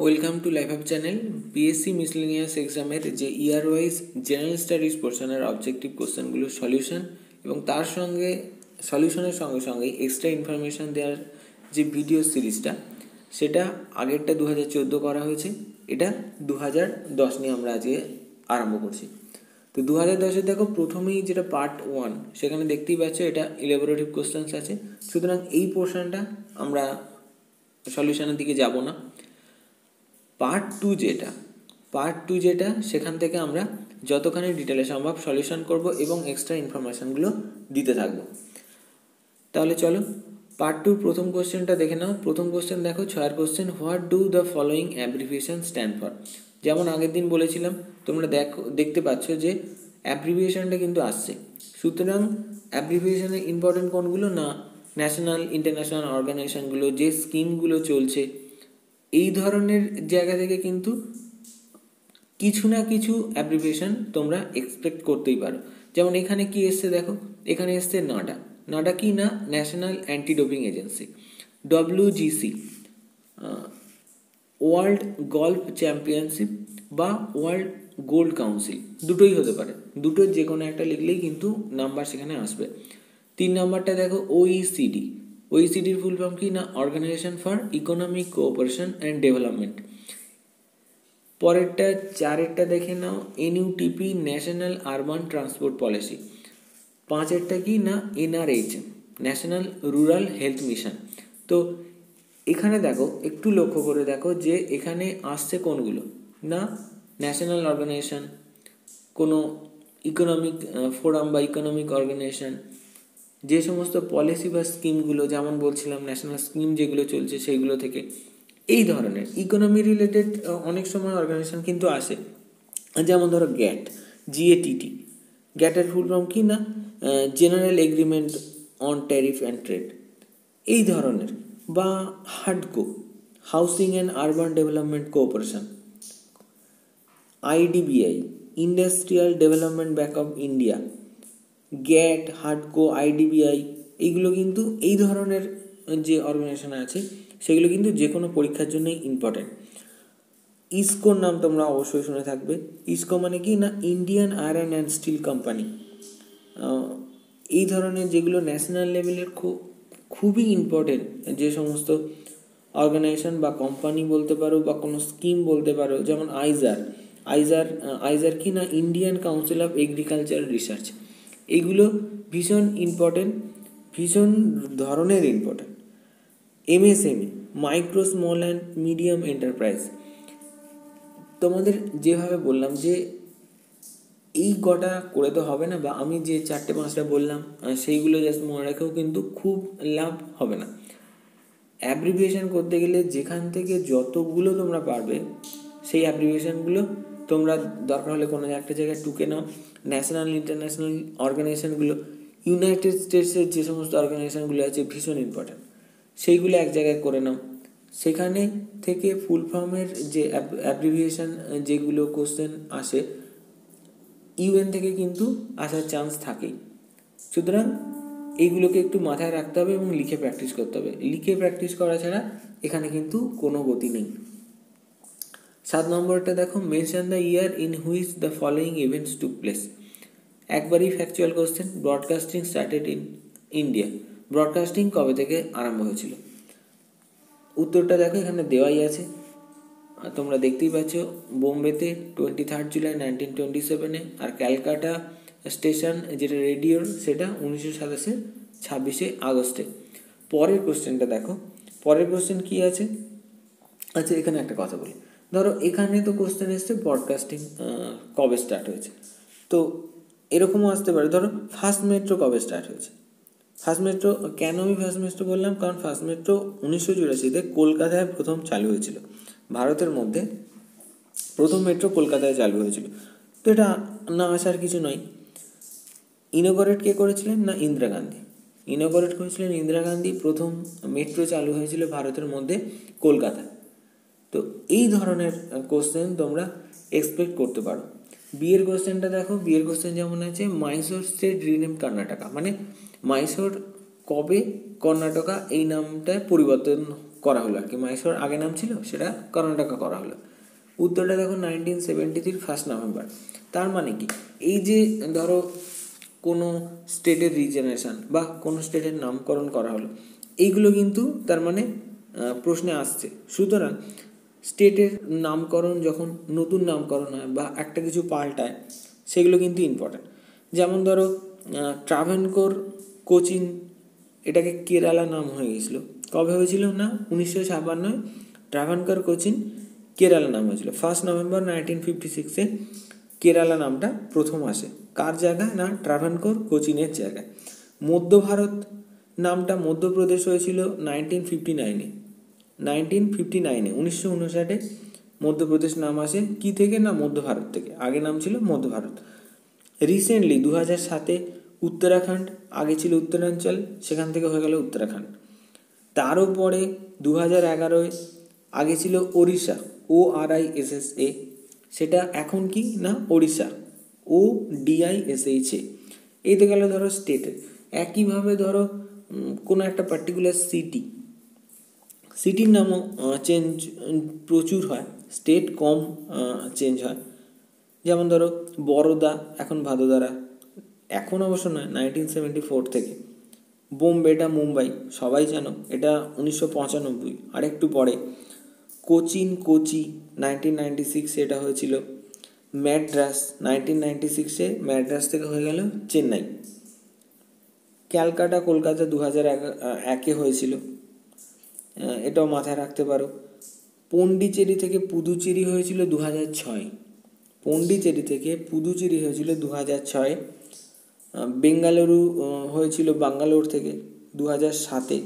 Welcome to Life Up channel. BSc miscellaneous এক্সামের যে year wise general studies পোর্শনের objective কোশ্চেনগুলোর সলিউশন এবং তার সঙ্গে সলিউশনের সঙ্গে সঙ্গে এক্সট্রা ইনফরমেশান দেওয়ার যে ভিডিও সিরিজটা, সেটা আগেরটা 2014 করা হয়েছে, এটা 2010 নিয়ে আমরা আজকে আরম্ভ করছি। তো 2010-এ দেখো প্রথমেই যেটা পার্ট 1, সেখানে দেখতেই পাচ্ছ এটা ইলাবোরেটিভ কোশ্চেন্স আছে। সুতরাং এই পোর্শনটা আমরা সলিউশনের দিকে যাব না। পার্ট টু যেটা সেখান থেকে আমরা যতখানি ডিটেলে সম্ভব সলিউশন করব এবং এক্সট্রা ইনফরমেশানগুলো দিতে থাকবো। তাহলে চলো পার্ট 2 প্রথম কোশ্চেনটা দেখে নাও। প্রথম কোশ্চেন দেখো, 6 question, what do the following abbreviation stand for. যেমন আগের দিন বলেছিলাম, তোমরা দেখতে পাচ্ছ যে অ্যাব্রিভিয়েশনটা কিন্তু আসছে। সুতরাং অ্যাব্রিভিয়েশনের ইম্পর্টেন্ট কোনগুলো না, ন্যাশনাল ইন্টারন্যাশনাল অর্গানাইজেশনগুলো যে স্কিমগুলো চলছে এই ধরনের জায়গা থেকে কিন্তু কিছু না কিছু অ্যাব্রিভিয়েশন তোমরা এক্সপেক্ট করতেই পারো। যেমন এখানে কি এসছে দেখো, এখানে এসছে নাডা। নাডা কি না, national anti doping agency. WGC world golf championship বা ওয়ার্ল্ড গোল্ড কাউন্সিল, দুটোই হতে পারে, দুটোর যে কোনো একটা লিখলেই কিন্তু নাম্বার সেখানে আসবে। 3 নাম্বারটা দেখো, ওইসিডির ফুল ফর্ম কি না, organisation for economic cooperation and development. পরেরটা 4-এরটা দেখে নাও, NUTP national urban transport policy. 5-এরটা কি না, NRH national rural health mission. তো এখানে দেখো, একটু লক্ষ্য করে দেখো যে এখানে আসছে কোনগুলো না, ন্যাশনাল অর্গানাইজেশন, কোনো ইকোনমিক ফোরাম বা ইকোনমিক অর্গানাইজেশন, যে সমস্ত পলিসি বা স্কিমগুলো, যেমন বলছিলাম ন্যাশনাল স্কিম যেগুলো চলছে সেইগুলো থেকে, এই ধরনের ইকোনমি রিলেটেড অনেক সময় অর্গানাইজেশন কিন্তু আসে। যেমন ধরো GATT, গ্যাটের ফুল ফর্ম কি না, general agreement on tariff and trade, এই ধরনের। বা হাডকো, housing and urban development cooperation. IDBI industrial development bank of India. GATT, হাডকো, IDBI এইগুলো কিন্তু এই ধরনের যে অর্গানাইজেশন আছে সেগুলো কিন্তু যে কোনো পরীক্ষার জন্যই ইম্পর্টেন্ট। ইসকোর নাম তোমরা অবশ্যই শুনে থাকবে। ইসকো মানে কি না, Indian iron and steel company. এই ধরনের যেগুলো ন্যাশনাল লেভেলের খুবই ইম্পর্টেন্ট যে সমস্ত অর্গানাইজেশন বা কোম্পানি বলতে পারো বা কোনো স্কিম বলতে পারো, যেমন আইজার কি না, Indian council of agriculture research. এইগুলো ভীষণ ইম্পর্টেন্ট, ভীষণ ধরনের important. MSME micro small and medium enterprise. তোমাদের যেভাবে বললাম যে এই কটা করে তো হবে না, বা আমি যে 4-5টা বললাম সেইগুলো জাস্ট মনে রাখেও কিন্তু খুব লাভ হবে না। অ্যাব্রিভিয়েশন করতে গেলে যেখান থেকে যতগুলো তোমরা পারবে সেই অ্যাব্রিভিয়েশনগুলো তোমরা দরকার হলে কোনো একটা জায়গায় টুকে নাও। ন্যাশনাল ইন্টারন্যাশনাল অর্গানাইজেশনগুলো, ইউনাইটেড স্টেটসের যে সমস্ত অর্গানাইজেশনগুলো আছে ভীষণ ইম্পর্ট্যান্ট, সেইগুলো এক জায়গায় করে নাও। সেখানে থেকে ফুল ফর্মের যে অ্যাব্রিভিয়েশন যেগুলো কোশ্চেন আসে UN থেকে কিন্তু আসার চান্স থাকেই। সুতরাং এইগুলোকে একটু মাথায় রাখতে হবে এবং লিখে প্র্যাকটিস করতে হবে। লিখে প্র্যাকটিস করা ছাড়া এখানে কিন্তু কোনো গতি নেই। 7 নম্বরটা দেখো, mention the year in which the following events took place. একবারই factual question. Broadcasting started in India. Broadcasting কবে থেকে আরম্ভ হয়েছিল? উত্তরটা দেখো এখানে দেওয়াই আছে, তোমরা দেখতেই পাচ্ছ। বোম্বেতে 23 জুলাই 1927-এ, আর ক্যালকাটা স্টেশন যেটা রেডিওর সেটা 1927-এর 26শে আগস্টে। পরের কোশ্চেনটা দেখো, পরের কোশ্চেন কি আছে। আচ্ছা, এখানে একটা কথা বলি, ধরো এখানে তো কোশ্চেন এসছে ব্রডকাস্টিং কবে স্টার্ট হয়েছে, তো এরকমও আসতে পারে, ধরো ফার্স্ট মেট্রো কবে স্টার্ট হয়েছে। ফার্স্ট মেট্রো কেন আমি ফার্স্ট মেট্রো বললাম, কারণ ফার্স্ট মেট্রো 1984-তে কলকাতায় প্রথম চালু হয়েছিল। ভারতের মধ্যে প্রথম মেট্রো কলকাতায় চালু হয়েছিল। তো এটা না আসার কিছু নয়। ইনোগরেট কে করেছিলেন না, ইন্দিরা গান্ধী ইনোগরেট করেছিলেন। ইন্দিরা গান্ধী প্রথম মেট্রো চালু হয়েছিল ভারতের মধ্যে কলকাতায়। তো এই ধরনের কোশ্চেন তোমরা এক্সপেক্ট করতে পারো। বিয়ের কোশ্চেনটা দেখো, বিয়ের কোশ্চেন যেমন আছে, মাইসোর স্টেট রিনেম কর্ণাটকা, মানে মাইসোর কবে কর্ণাটকা এই নামটা পরিবর্তন করা হলো আর কি, মাইসোর আগে নাম ছিল সেটা কর্ণাটকা করা হলো। উত্তরটা দেখো 1973 1 নভেম্বর। তার মানে কি, এই যে ধরো কোনো স্টেটের রিজেনারেশন বা কোনো স্টেটের নামকরণ করা হলো, এইগুলো কিন্তু তার মানে প্রশ্নে আসছে। সুতরাং স্টেটের নামকরণ যখন নতুন নামকরণ হয় বা একটা কিছু পাল্টায়, সেগুলো কিন্তু ইম্পর্ট্যান্ট। যেমন ধরো ট্রাভানকোর কোচিন, এটাকে কেরালা নাম হয়ে গেছিলো। কবে হয়েছিল না 1956 ট্রাভানকোর কোচিন কেরালা নাম হয়েছিল। 1 নভেম্বর 1956 কেরালা নামটা প্রথম আসে। কার জায়গায় না ট্রাভানকোর কোচিনের জায়গায়। মধ্য ভারত নামটা মধ্যপ্রদেশ হয়েছিল 1959 1959 মধ্যপ্রদেশ নাম আসে কি থেকে না মধ্য ভারত থেকে, আগে নাম ছিল মধ্য ভারত। রিসেন্টলি 2007 উত্তরাখণ্ড, আগে ছিল উত্তরাঞ্চল, সেখান থেকে হয়ে গেল উত্তরাখণ্ড। তারও পরে 2011 আগে ছিল ওড়িশা, ORISSA, সেটা এখন কি না ওড়িশা, ODISHA। এই তো গেল ধরো স্টেটের। একইভাবে ধরো কোনো একটা পার্টিকুলার সিটির নামও চেঞ্জ প্রচুর হয়, স্টেট কম চেঞ্জ হয়। যেমন ধরো বরোদা এখন ভাদোদারা, এখন অবশ্য নয় 1974 থেকে। বোম্বেটা মুম্বাই, সবাই জানো এটা 1995। আর একটু পরে কোচি 1996 এটা হয়েছিল। ম্যাড্রাস 1996 ম্যাড্রাস থেকে হয়ে গেল চেন্নাই। ক্যালকাটা কলকাতা 2001 হয়েছিল, এটাও মাথায় রাখতে পারো। পন্ডিচেরি থেকে পুদুচেরি হয়েছিল 2006। পন্ডিচেরি থেকে পুদুচেরি হয়েছিল 2006। বেঙ্গালুরু হয়েছিল বাঙ্গালোর থেকে 2007।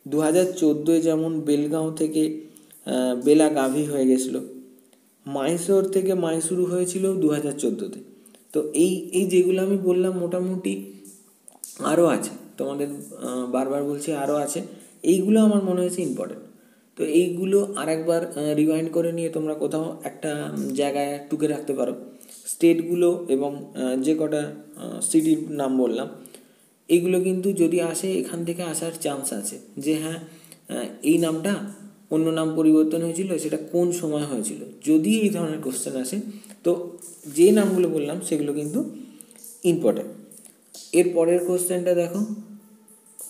2014 যেমন বেলগাঁও থেকে বেলাগাভি হয়ে গেছিলো। মাইসোর থেকে মাইসুরু হয়েছিল 2014। তো এই যেগুলো আমি বললাম মোটামুটি আরও আছে, তোমাদের বারবার বলছি আরও আছে, এইগুলো আমার মনে হয়েছে ইম্পর্টেন্ট। তো এইগুলো আরেকবার রিভাইন্ড করে নিয়ে তোমরা কোথাও একটা জায়গায় টুকে রাখতে পারো। স্টেটগুলো এবং যে কটা সিটির নাম বললাম, এইগুলো কিন্তু যদি আসে এখান থেকে আসার চান্স আছে যে হ্যাঁ এই নামটা অন্য নাম পরিবর্তন হয়েছিল, সেটা কোন সময় হয়েছিল। যদি এই ধরনের কোশ্চেন আসে তো যে নামগুলো বললাম সেগুলো কিন্তু ইম্পর্টেন্ট। এর পরের কোশ্চেনটা দেখো,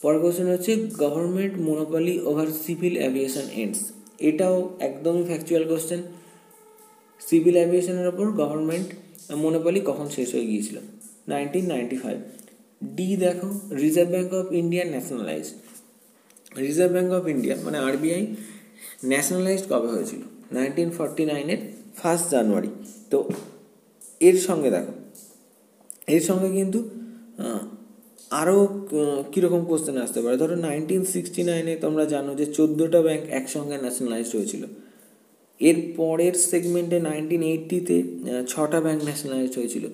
পরের কোশ্চেন হচ্ছে government monopoly over civil aviation ends. এটাও একদমই ফ্যাকচুয়াল কোশ্চেন। সিভিল অ্যাভিয়েশনের ওপর গভর্নমেন্ট মোনোপলি কখন শেষ হয়ে গিয়েছিল? 1995। ডি দেখো, reserve bank of India nationalised. Reserve bank of India মানে RBI ন্যাশনালাইজড কবে হয়েছিল? 1949 1 জানুয়ারি। তো এর সঙ্গে দেখো, এর সঙ্গে কিন্তু আরও কীরকম কোশ্চেন আসতে পারে। ধরো 1969 তোমরা জানো যে 14টা ব্যাঙ্ক একসঙ্গে ন্যাশনালাইজড হয়েছিল। এর পরের সেগমেন্টে 1980 6টা ব্যাঙ্ক ন্যাশনালাইজড হয়েছিল।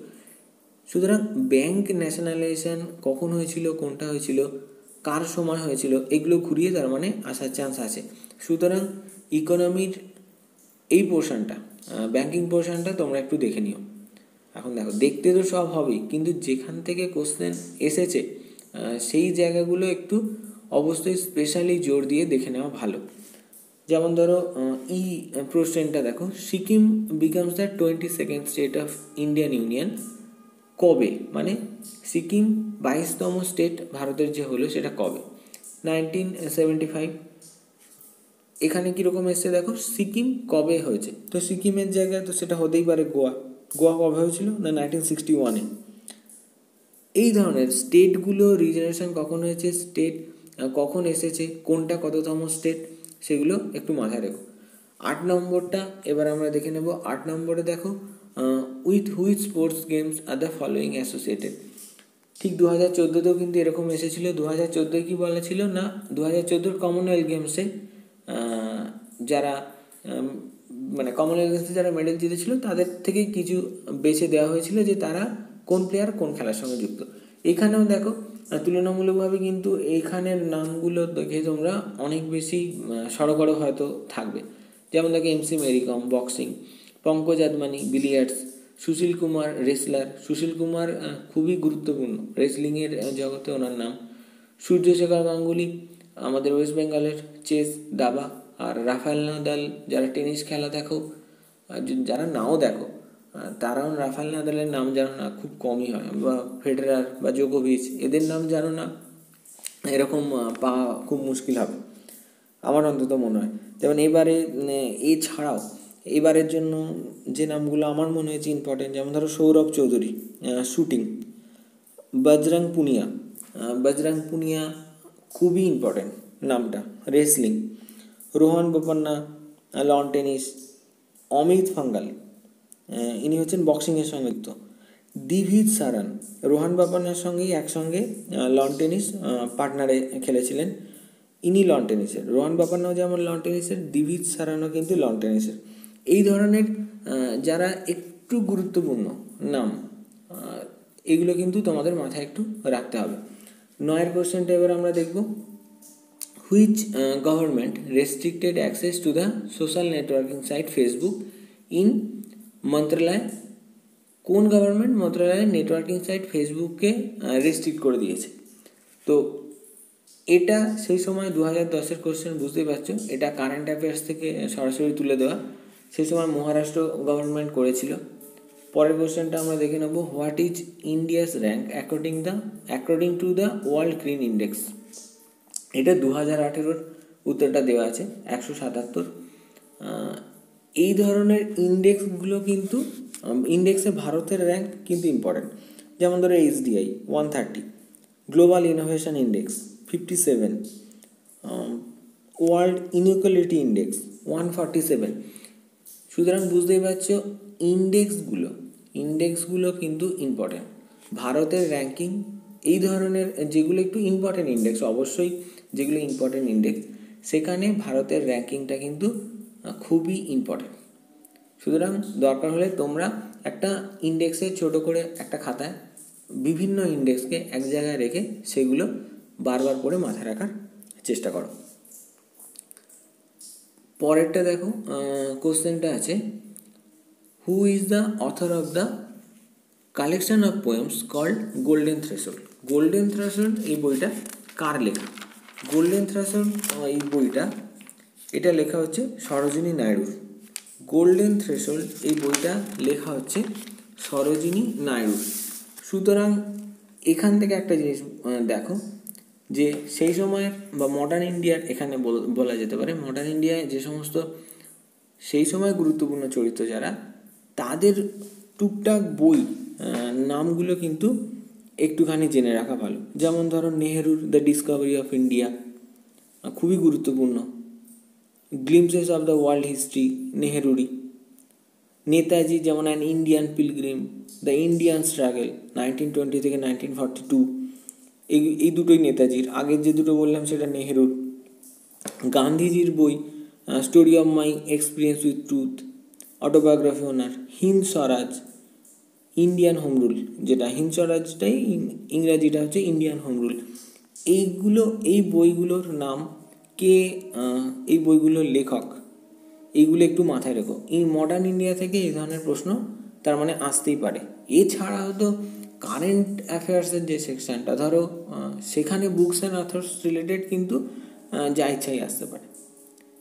সুতরাং ব্যাঙ্ক ন্যাশনালাইজেশন কখন হয়েছিল, কোনটা হয়েছিল, কার সময় হয়েছিল, এগুলো ঘুরিয়ে তার মানে আসার চান্স আছে। সুতরাং ইকোনমির এই পোর্শনটা, ব্যাঙ্কিং পোর্শনটা তোমরা একটু দেখে নিও। এখন দেখো, দেখতে তো সব হবেই, কিন্তু যেখান থেকে কোশ্চেন এসেছে সেই জায়গাগুলো একটু অবশ্যই স্পেশালি জোর দিয়ে দেখে নেওয়া ভালো। যেমন ধরো প্রশ্নটা দেখো, Sikkim becomes the 22nd state of Indian union কবে? মানে সিকিম 22তম স্টেট ভারতের যে হলো সেটা কবে? 1975। এখানে কীরকম এসছে দেখো, সিকিম কবে হয়েছে, তো সিকিমের জায়গায় তো সেটা হতেই পারে গোয়া। গোয়া কবে হয়েছিল না 1961। এই ধরনের স্টেটগুলো রিজেনারেশন কখন হয়েছে, স্টেট কখন এসেছে, কোনটা কততম স্টেট, সেগুলো একটু মাথায় রেখো। 8 নম্বরটা এবার আমরা দেখে নেব। 8 নম্বরে দেখো, with which sports games are the following associated. ঠিক 2014তেও কিন্তু এরকম এসেছিলো। 2014 কি বলা ছিল না, 2014 কমনওয়েলথ গেমসে যারা মানে কমনওয়েলথ গেমসে যারা মেডেল জিতেছিল তাদের থেকেই কিছু বেছে দেওয়া হয়েছিল যে তারা কোন প্লেয়ার কোন খেলার সঙ্গে যুক্ত। এখানেও দেখো তুলনামূলকভাবে কিন্তু এইখানের নামগুলো দেখে তোমরা অনেক বেশি সড়গড় হয়তো থাকবে। যেমন দেখো, MC Mary Kom boxing, Pankaj Advani billiards, Sushil Kumar wrestler. Sushil Kumar খুবই গুরুত্বপূর্ণ রেসলিংয়ের জগতে ওনার নাম। সূর্যশেখর গাঙ্গুলি আমাদের ওয়েস্ট বেঙ্গলের চেস, দাবা। আর রাফায়েল নাদাল, যারা টেনিস খেলা দেখো, আর যারা নাও দেখো, তারাও রাফায়েল নাদালের নাম জানো না খুব কমই হয়, বা ফেডেরার বা জোকোভিচ, এদের নাম জানো না এরকম পাওয়া খুব মুশকিল হবে আমার অন্তত মনে হয়। যেমন এবারে এছাড়াও এবারের জন্য যে নামগুলো আমার মনে হয়েছে ইম্পর্টেন্ট, যেমন ধরো সৌরভ চৌধুরী, শুটিং, বজরং পুনিয়া খুবই ইম্পর্টেন্ট নামটা, wrestling, Rohan Bopanna, loan tennis, Amit fungal, ইনি হচ্ছেন বক্সিংয়ের সঙ্গে যুক্ত, দিভিজ সারান, রোহান বাপান্নার সঙ্গেই একসঙ্গে লন টেনিস পার্টনারে খেলেছিলেন, ইনি লন টেনিসের। রোহান বাপান্নাও যেমন লন টেনিসের, দিভিজ সারানও কিন্তু লন টেনিসের। এই ধরনের যারা একটু গুরুত্বপূর্ণ নাম, এগুলো কিন্তু তোমাদের মাথায় একটু রাখতে হবে। 9 কোশ্চেনটা এবার আমরা দেখব। Which government restricted access to the social networking site Facebook in মন্ত্রণালয়? কোন গভর্নমেন্ট মন্ত্রণালয়ের নেটওয়ার্কিং সাইট ফেসবুককে রেস্ট্রিক্ট করে দিয়েছে? তো এটা সেই সময় 2010-এর কোশ্চেন, বুঝতেই পারছো এটা কারেন্ট অ্যাফেয়ার্স থেকে সরাসরি তুলে দেওয়া। সেই সময় মহারাষ্ট্র গভর্নমেন্ট করেছিল। পরের কোশ্চেনটা আমরা দেখে নেব। What is India's rank according to the world green index? এটা 2018-এর উত্তরটা দেওয়া আছে, 177। এই ধরনের ইন্ডেক্সগুলো কিন্তু, ইন্ডেক্সে ভারতের র্যাঙ্ক কিন্তু ইম্পর্টেন্ট। যেমন ধরো HDI 130, global innovation index 57, world inequality index 147। সুতরাং বুঝতেই পারছো ইন্ডেক্সগুলো কিন্তু ইম্পর্টেন্ট। ভারতের র্যাঙ্কিং, এই ধরনের যেগুলো একটু ইম্পর্টেন্ট ইন্ডেক্স, অবশ্যই যেগুলো ইম্পর্টেন্ট ইন্ডেক্স, সেখানে ভারতের র্যাঙ্কিংটা কিন্তু খুবই ইম্পর্টেন্ট। সুতরাং দরকার হলে তোমরা একটা ইন্ডেক্সে ছোটো করে একটা খাতায় বিভিন্ন ইন্ডেক্সকে এক জায়গায় রেখে সেগুলো বারবার করে মাথায় রাখার চেষ্টা করো। পরেরটা দেখো, কোশ্চেনটা আছে, who is the author of the collection of poems called Golden Threshold? Golden Threshold এই বইটা কার লেখা? গোল্ডেন থ্রেশোল্ড এই বইটা, এটা লেখা হচ্ছে সরোজিনী নাইডুর। গোল্ডেন থ্রেশোল্ড এই বইটা লেখা হচ্ছে সরোজিনী নাইডুর। সুতরাং এখান থেকে একটা জিনিস দেখো, যে সেই সময়ের বা মডার্ন ইন্ডিয়ার, এখানে বলা যেতে পারে মডার্ন ইন্ডিয়ায় যে সমস্ত সেই সময় গুরুত্বপূর্ণ চরিত্র যারা, তাদের টুকটাক বই নামগুলো কিন্তু একটুখানি জেনে রাখা ভালো। যেমন ধরো নেহেরুর দ্য ডিসকভারি অফ ইন্ডিয়া, খুবই গুরুত্বপূর্ণ। Glimpses of the world history নেহেরুরই। নেতাজি যেমন an Indian pilgrim, the Indian struggle 1920 থেকে 1942, এই দুটোই নেতাজির। আগের যে দুটো বললাম সেটা নেহেরুর। গান্ধীজির বই story of my experience with truth, autobiography owner. Hind Swaraj, Indian home rule, যেটা হিন্দ স্বরাজটাই ইংরাজিটা হচ্ছে ইন্ডিয়ান হোম রুল। এই বইগুলোর নাম, কে এই বইগুলোর লেখক, এইগুলো একটু মাথায় রেখো। এই মডার্ন ইন্ডিয়া থেকে এই ধরনের প্রশ্ন তার মানে আসতেই পারে। এছাড়াও তো কারেন্ট অ্যাফেয়ার্সের যে সেকশানটা, ধরো সেখানে বুকস অ্যান্ড অথর্স রিলেটেড কিন্তু যা ইচ্ছাই আসতে পারে।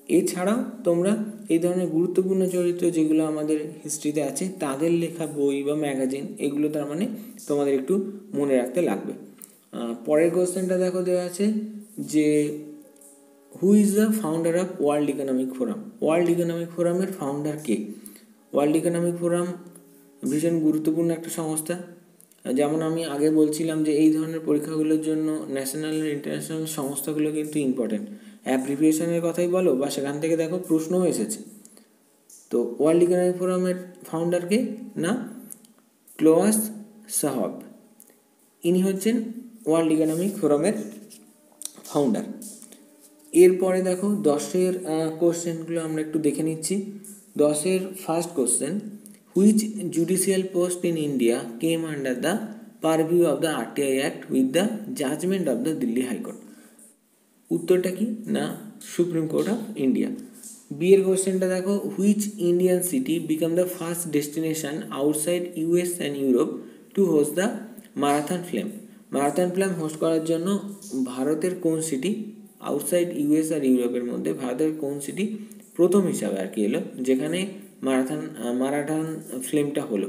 এছাড়াও তোমরা এই ধরনের গুরুত্বপূর্ণ চরিত্র যেগুলো আমাদের হিস্ট্রিতে আছে, তাদের লেখা বই বা ম্যাগাজিন, এগুলো তার মানে তোমাদের একটু মনে রাখতে লাগবে। পরের কোশ্চেনটা দেখো, দেওয়া আছে যে হু is the founder of world economic forum? World economic ফোরামের ফাউন্ডার কে? ওয়ার্ল্ড ইকোনমিক ফোরাম ভীষণ গুরুত্বপূর্ণ একটা সংস্থা। যেমন আমি আগে বলছিলাম যে এই ধরনের পরীক্ষাগুলোর জন্য ন্যাশনাল আর ইন্টারন্যাশনাল সংস্থাগুলো কিন্তু ইম্পর্টেন্ট। অ্যাব্রিভিয়েশনের কথাই বলো বা সেখান থেকে দেখো প্রশ্নও এসেছে। তো ওয়ার্ল্ড ইকোনমিক ফোরামের ফাউন্ডার কে? না, ক্লোয়াস শাহব, ইনি হচ্ছেন ওয়ার্ল্ড ইকোনমিক ফোরামের ফাউন্ডার। এরপরে দেখো 10-এর কোশ্চেনগুলো আমরা একটু দেখে নিচ্ছি। 10-এর first question, which judicial post in India came under the purview of the RTI act with the judgement of the Delhi high court? উত্তরটা কি? না, সুপ্রিম কোর্ট অফ ইন্ডিয়া। বিয়ের কোশ্চেনটা দেখো, which Indian city become the first destination outside US and Europe two host the marathon flame? Marathon flame host করার জন্য ভারতের কোন সিটি আউটসাইড ইউএস আর ইউরোপের মধ্যে ভারতের কোন সিটি প্রথম হিসাবে আর কি এলো যেখানে মারাথন ফিল্মটা হলো?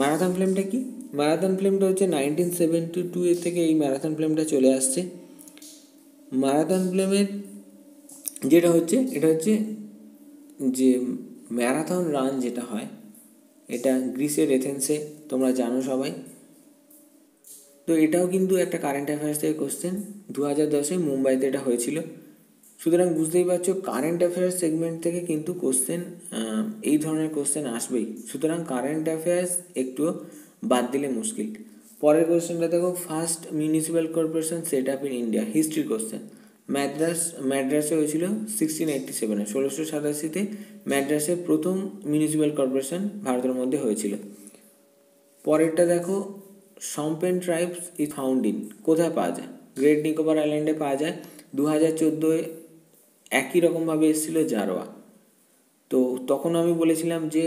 মারাথন ফিল্মটা কি? মারাথন ফিল্মটা হচ্ছে 1972 এর থেকে এই ম্যারাথন ফিল্মটা চলে আসছে। মারাথন ফিল্মের যেটা হচ্ছে এটা হচ্ছে যে ম্যারাথন রান যেটা হয় এটা গ্রিসের এথেন্সে, তোমরা জানো সবাই। তো এটাও কিন্তু একটা কারেন্ট অ্যাফেয়ার্স থেকে কোশ্চেন, 2010-এ মুম্বাইতে এটা হয়েছিল। সুতরাং বুঝতেই পারছো কারেন্ট অ্যাফেয়ার্স সেগমেন্ট থেকে কিন্তু কোশ্চেন এই ধরনের কোশ্চেন আসবেই। সুতরাং কারেন্ট অ্যাফেয়ার্স একটু বাদ দিলে মুশকিল। পরের কোশ্চেনটা দেখো, first municipal corporation set up in India, history question. ম্যাড্রাসে হয়েছিল 1687-এ, 1687-তে ম্যাড্রাসে প্রথম মিউনিসিপ্যাল কর্পোরেশন ভারতের মধ্যে হয়েছিল। পরেরটা দেখো, Shompen tribes is found in, কোথায় পাওয়া যায়? গ্রেট নিকোবর আইল্যান্ডে পাওয়া যায়। 2014-এ একই রকমভাবে এসেছিল জারোয়া। তো তখন আমি বলেছিলাম যে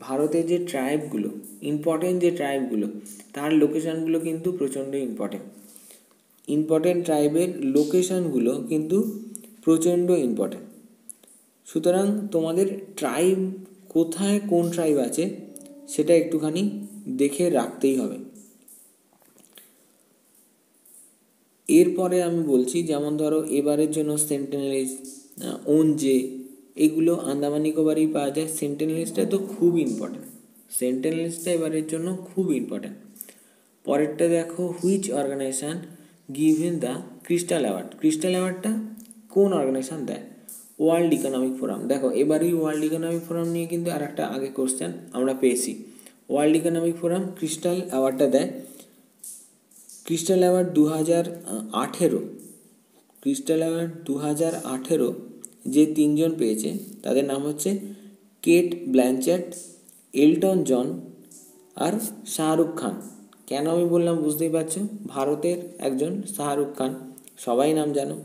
ভারতের যে ট্রাইবগুলো ইম্পর্টেন্ট, যে ট্রাইবগুলো তার লোকেশানগুলো কিন্তু প্রচণ্ড ইম্পর্টেন্ট ট্রাইবের লোকেশানগুলো কিন্তু প্রচণ্ড ইম্পর্টেন্ট। সুতরাং তোমাদের ট্রাইব কোথায় কোন ট্রাইব আছে সেটা একটুখানি দেখে রাখতেই হবে। এরপরে আমি বলছি, যেমন ধরো এবারের জন্য সেন্টিনেলিজ, ওনজে, এগুলো আন্দামান নিকোবরেই পাওয়া যায়। সেন্টিনেলিজটা তো খুব ইম্পর্টেন্ট, সেন্টিনেলিজটা এবারের জন্য খুব ইম্পর্টেন্ট। পরেরটা দেখো, which organisation given the crystal award? Crystal অ্যাওয়ার্ডটা কোন অর্গানাইজেশন দেয়? World economic forum. দেখো এবারই ওয়ার্ল্ড ইকোনমিক ফোরাম নিয়ে কিন্তু আর একটা আগে কোশ্চেন আমরা পেয়েছি। ওয়ার্ল্ড ইকোনমিক ফোরাম ক্রিস্টাল অ্যাওয়ার্ডটা দেয়। ক্রিস্টাল অ্যাওয়ার্ড 2018, ক্রিস্টাল অ্যাওয়ার্ড 2018 যে তিনজন পেয়েছে তাদের নাম হচ্ছে কেট ব্ল্যানচেট, এলটন জন আর শাহরুখ খান। কেন আমি বললাম বুঝতেই পারছো, ভারতের একজন শাহরুখ খান, সবাই নাম জানো,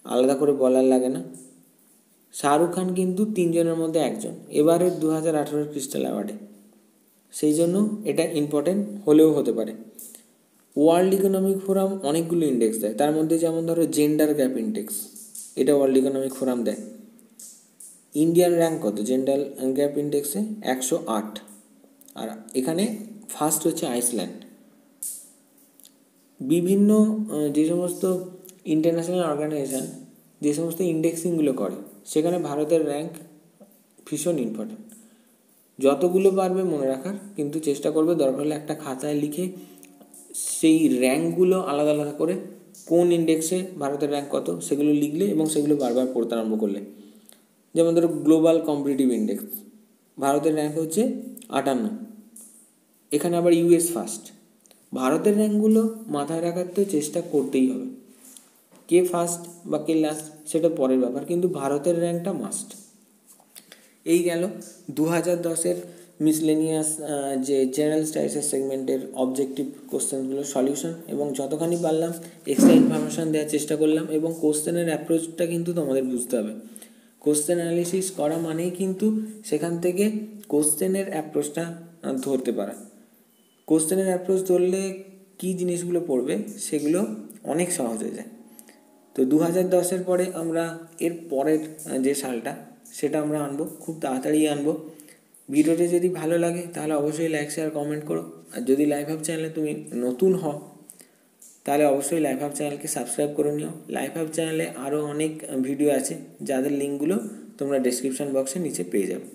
আলাদা করে বলার লাগে না। শাহরুখ খান কিন্তু তিনজনের মধ্যে একজন এবারের 2018 ক্রিস্টাল অ্যাওয়ার্ডে, সেই জন্য এটা ইম্পর্টেন্ট হলেও হতে পারে। ওয়ার্ল্ড ইকোনমিক ফোরাম অনেকগুলো ইন্ডেক্স দেয়, তার মধ্যে যেমন ধরো জেন্ডার গ্যাপ ইন্ডেক্স, এটা ওয়ার্ল্ড ইকোনমিক ফোরাম দেয়। ইন্ডিয়ার র্যাঙ্ক কত জেন্ডার গ্যাপ ইন্ডেক্সে? 108, আর এখানে ফার্স্ট হচ্ছে আইসল্যান্ড। বিভিন্ন যে সমস্ত ইন্টারন্যাশনাল অর্গানাইজেশান যে সমস্ত ইন্ডেক্সিংগুলো করে সেখানে ভারতের র্যাঙ্ক ভীষণ ইম্পর্টেন্ট। যতগুলো পারবে মনে রাখার, কিন্তু চেষ্টা করবে দরকার হলে একটা খাতায় লিখে সেই র্যাঙ্কগুলো আলাদা আলাদা করে কোন ইন্ডেক্সে ভারতের র্যাঙ্ক কত সেগুলো লিখলে এবং সেগুলো বারবার পড়তে আরম্ভ করলে। যেমন ধরো গ্লোবাল কম্পিটিটিভ ইন্ডেক্স, ভারতের র্যাঙ্ক হচ্ছে 58, এখানে আবার ইউএস ফার্স্ট। ভারতের র্যাঙ্কগুলো মাথায় রাখার তো চেষ্টা করতেই হবে, কে ফার্স্ট বা কে লাস্ট সেটা পরের ব্যাপার, কিন্তু ভারতের র্যাঙ্কটা মাস্ট। এই গেল 2010-এর মিসলেনিয়াস যে জেনারেল স্টাডিজের সেগমেন্টের অবজেক্টিভ কোশ্চেনগুলো সলিউশন, এবং যতখানি পারলাম এক্সট্রা ইনফরমেশান দেওয়ার চেষ্টা করলাম। এবং কোশ্চেনের অ্যাপ্রোচটা কিন্তু তোমাদের বুঝতে হবে, কোশ্চেন অ্যানালিসিস করা মানেই কিন্তু সেখান থেকে কোশ্চেনের অ্যাপ্রোচটা ধরতে পারা। কোশ্চেনের অ্যাপ্রোচ ধরলে কী জিনিসগুলো পড়বে সেগুলো অনেক সহজ হয়ে যায়। তো 2010-এর পরে আমরা এর পরের যে সালটা সেটা আমরা আনবো, খুব তাড়াতাড়ি আনবো। ভিডিওটা যদি ভালো লাগে তাহলে অবশ্যই লাইক শেয়ার কমেন্ট করো, আর যদি লাইফ হাব চ্যানেলে তুমি নতুন হও তাহলে অবশ্যই লাইফ হাব চ্যানেলকে সাবস্ক্রাইব করে নিও। লাইফ হাব চ্যানেলে আরও অনেক ভিডিও আছে যাদের লিঙ্কগুলো তোমরা ডেসক্রিপশান বক্সের নিচে পেয়ে যাবে।